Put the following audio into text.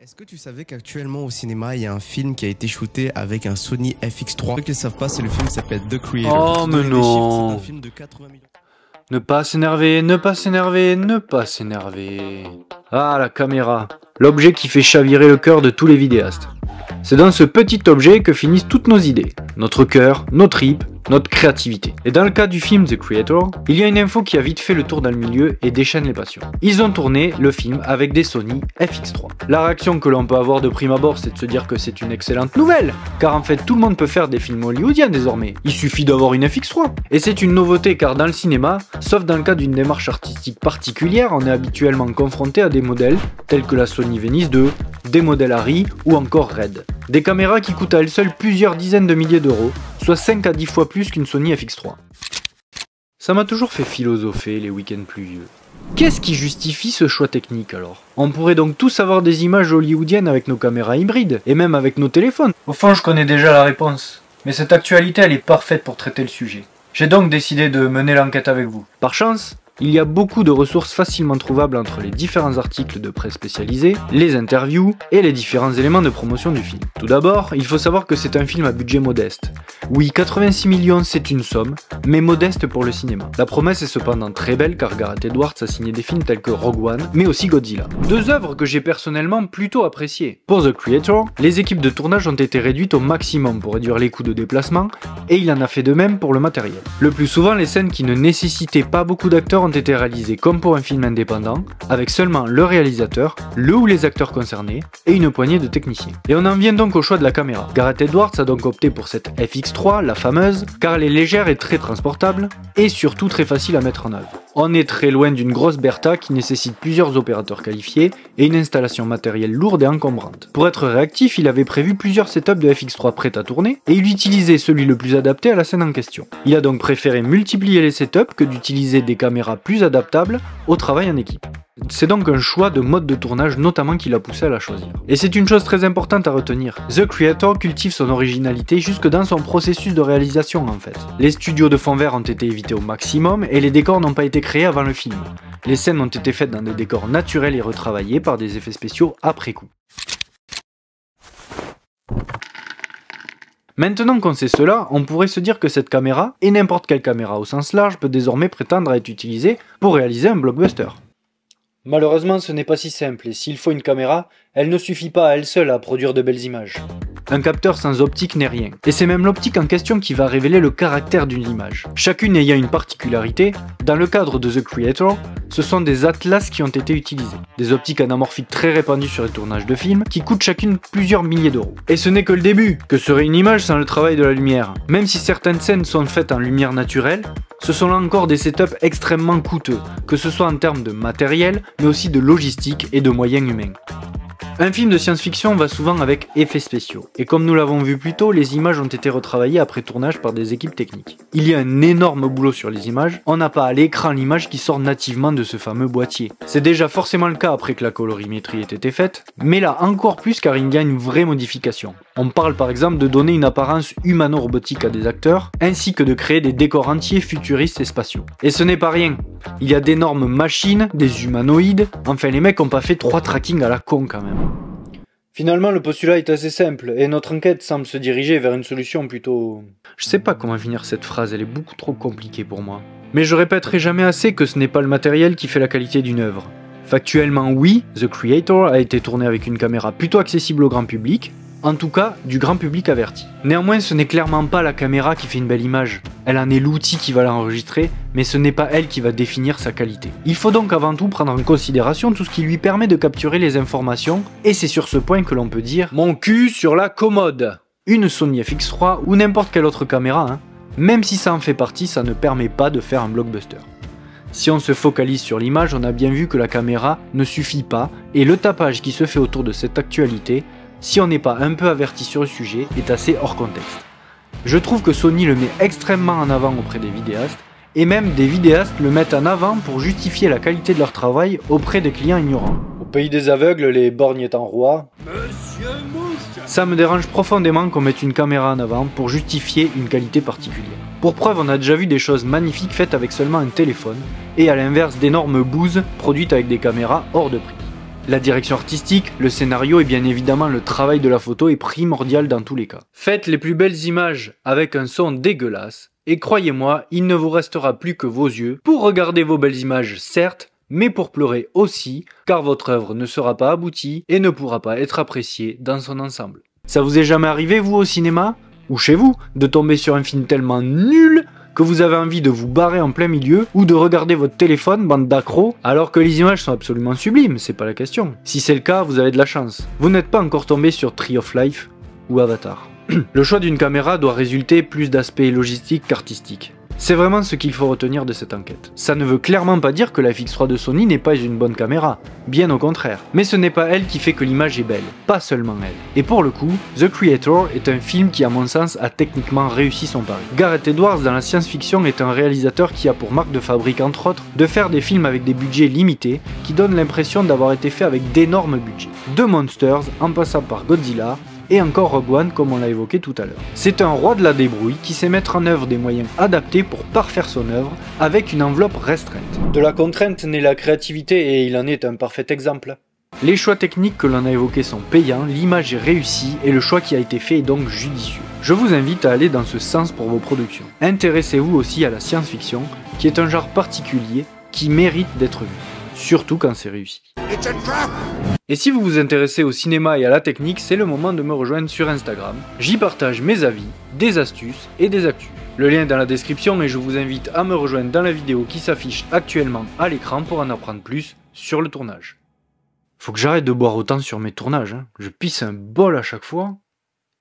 Est-ce que tu savais qu'actuellement au cinéma, il y a un film qui a été shooté avec un Sony FX3? Ceux qui ne savent pas, c'est le film qui s'appelle The Creator. Oh mais non. C'est un film de 80 millions. Ne pas s'énerver, ne pas s'énerver, ne pas s'énerver. Ah, la caméra. L'objet qui fait chavirer le cœur de tous les vidéastes. C'est dans ce petit objet que finissent toutes nos idées. Notre cœur, nos tripes, notre créativité. Et dans le cas du film The Creator, il y a une info qui a vite fait le tour dans le milieu et déchaîne les passions. Ils ont tourné le film avec des Sony FX3. La réaction que l'on peut avoir de prime abord, c'est de se dire que c'est une excellente nouvelle, car en fait tout le monde peut faire des films hollywoodiens désormais. Il suffit d'avoir une FX3. Et c'est une nouveauté car dans le cinéma, sauf dans le cas d'une démarche artistique particulière, on est habituellement confronté à des modèles tels que la Sony Venice 2, des modèles Arri ou encore Red. Des caméras qui coûtent à elles seules plusieurs dizaines de milliers d'euros, soit 5 à 10 fois plus qu'une Sony FX3. Ça m'a toujours fait philosopher les week-ends pluvieux. Qu'est-ce qui justifie ce choix technique alors? On pourrait donc tous avoir des images hollywoodiennes avec nos caméras hybrides, et même avec nos téléphones. Au fond, je connais déjà la réponse, mais cette actualité elle est parfaite pour traiter le sujet. J'ai donc décidé de mener l'enquête avec vous. Par chance, il y a beaucoup de ressources facilement trouvables entre les différents articles de presse spécialisés, les interviews et les différents éléments de promotion du film. Tout d'abord, il faut savoir que c'est un film à budget modeste. Oui, 86 millions c'est une somme, mais modeste pour le cinéma. La promesse est cependant très belle car Gareth Edwards a signé des films tels que Rogue One, mais aussi Godzilla. Deux œuvres que j'ai personnellement plutôt appréciées. Pour The Creator, les équipes de tournage ont été réduites au maximum pour réduire les coûts de déplacement, et il en a fait de même pour le matériel. Le plus souvent, les scènes qui ne nécessitaient pas beaucoup d'acteurs ont été réalisées comme pour un film indépendant, avec seulement le réalisateur, le ou les acteurs concernés, et une poignée de techniciens. Et on en vient donc au choix de la caméra. Gareth Edwards a donc opté pour cette FX3, la fameuse, car elle est légère et très transportable, et surtout très facile à mettre en œuvre. On est très loin d'une grosse Bertha qui nécessite plusieurs opérateurs qualifiés et une installation matérielle lourde et encombrante. Pour être réactif, il avait prévu plusieurs setups de FX3 prêts à tourner, et il utilisait celui le plus adapté à la scène en question. Il a donc préféré multiplier les setups que d'utiliser des caméras plus adaptables au travail en équipe. C'est donc un choix de mode de tournage notamment qui l'a poussé à la choisir. Et c'est une chose très importante à retenir. The Creator cultive son originalité jusque dans son processus de réalisation en fait. Les studios de fond vert ont été évités au maximum et les décors n'ont pas été créés avant le film. Les scènes ont été faites dans des décors naturels et retravaillés par des effets spéciaux après coup. Maintenant qu'on sait cela, on pourrait se dire que cette caméra, et n'importe quelle caméra au sens large, peut désormais prétendre à être utilisée pour réaliser un blockbuster. Malheureusement, ce n'est pas si simple, et s'il faut une caméra, elle ne suffit pas à elle seule à produire de belles images. Un capteur sans optique n'est rien, et c'est même l'optique en question qui va révéler le caractère d'une image. Chacune ayant une particularité, dans le cadre de The Creator, ce sont des atlas qui ont été utilisés. Des optiques anamorphiques très répandues sur les tournages de films, qui coûtent chacune plusieurs milliers d'euros. Et ce n'est que le début, que serait une image sans le travail de la lumière. Même si certaines scènes sont faites en lumière naturelle, ce sont là encore des setups extrêmement coûteux, que ce soit en termes de matériel, mais aussi de logistique et de moyens humains. Un film de science-fiction va souvent avec effets spéciaux, et comme nous l'avons vu plus tôt, les images ont été retravaillées après tournage par des équipes techniques. Il y a un énorme boulot sur les images, on n'a pas à l'écran l'image qui sort nativement de ce fameux boîtier. C'est déjà forcément le cas après que la colorimétrie ait été faite, mais là encore plus car il y a une vraie modification. On parle par exemple de donner une apparence humano-robotique à des acteurs, ainsi que de créer des décors entiers futuristes et spatiaux. Et ce n'est pas rien, il y a d'énormes machines, des humanoïdes, enfin les mecs ont pas fait 3 trackings à la con quand même. Finalement, le postulat est assez simple, et notre enquête semble se diriger vers une solution plutôt... Je sais pas comment finir cette phrase, elle est beaucoup trop compliquée pour moi. Mais je répéterai jamais assez que ce n'est pas le matériel qui fait la qualité d'une œuvre. Factuellement oui, The Creator a été tourné avec une caméra plutôt accessible au grand public, en tout cas du grand public averti. Néanmoins, ce n'est clairement pas la caméra qui fait une belle image. Elle en est l'outil qui va l'enregistrer, mais ce n'est pas elle qui va définir sa qualité. Il faut donc avant tout prendre en considération tout ce qui lui permet de capturer les informations, et c'est sur ce point que l'on peut dire « mon cul sur la commode ». Une Sony FX3 ou n'importe quelle autre caméra, même si ça en fait partie, ça ne permet pas de faire un blockbuster. Si on se focalise sur l'image, on a bien vu que la caméra ne suffit pas, et le tapage qui se fait autour de cette actualité, si on n'est pas un peu averti sur le sujet, est assez hors contexte. Je trouve que Sony le met extrêmement en avant auprès des vidéastes, et même des vidéastes le mettent en avant pour justifier la qualité de leur travail auprès des clients ignorants. Au pays des aveugles, les borgnes étant rois... Ça me dérange profondément qu'on mette une caméra en avant pour justifier une qualité particulière. Pour preuve, on a déjà vu des choses magnifiques faites avec seulement un téléphone, et à l'inverse d'énormes bouses produites avec des caméras hors de prix. La direction artistique, le scénario et bien évidemment le travail de la photo est primordial dans tous les cas. Faites les plus belles images avec un son dégueulasse, et croyez-moi, il ne vous restera plus que vos yeux pour regarder vos belles images certes, mais pour pleurer aussi, car votre œuvre ne sera pas aboutie et ne pourra pas être appréciée dans son ensemble. Ça vous est jamais arrivé, vous, au cinéma, ou chez vous, de tomber sur un film tellement nul que vous avez envie de vous barrer en plein milieu, ou de regarder votre téléphone, bande d'accros, alors que les images sont absolument sublimes, c'est pas la question. Si c'est le cas, vous avez de la chance. Vous n'êtes pas encore tombé sur Tree of Life ou Avatar. Le choix d'une caméra doit résulter plus d'aspects logistiques qu'artistiques. C'est vraiment ce qu'il faut retenir de cette enquête. Ça ne veut clairement pas dire que la FX3 de Sony n'est pas une bonne caméra, bien au contraire. Mais ce n'est pas elle qui fait que l'image est belle, pas seulement elle. Et pour le coup, The Creator est un film qui à mon sens a techniquement réussi son pari. Gareth Edwards dans la science-fiction est un réalisateur qui a pour marque de fabrique entre autres de faire des films avec des budgets limités qui donnent l'impression d'avoir été faits avec d'énormes budgets. De Monsters en passant par Godzilla, et encore Rogue One comme on l'a évoqué tout à l'heure. C'est un roi de la débrouille qui sait mettre en œuvre des moyens adaptés pour parfaire son œuvre avec une enveloppe restreinte. De la contrainte naît la créativité et il en est un parfait exemple. Les choix techniques que l'on a évoqués sont payants, l'image est réussie et le choix qui a été fait est donc judicieux. Je vous invite à aller dans ce sens pour vos productions. Intéressez-vous aussi à la science-fiction, qui est un genre particulier qui mérite d'être vu, surtout quand c'est réussi. Et si vous vous intéressez au cinéma et à la technique, c'est le moment de me rejoindre sur Instagram. J'y partage mes avis, des astuces et des actus. Le lien est dans la description et je vous invite à me rejoindre dans la vidéo qui s'affiche actuellement à l'écran pour en apprendre plus sur le tournage. Faut que j'arrête de boire autant sur mes tournages, hein. Je pisse un bol à chaque fois.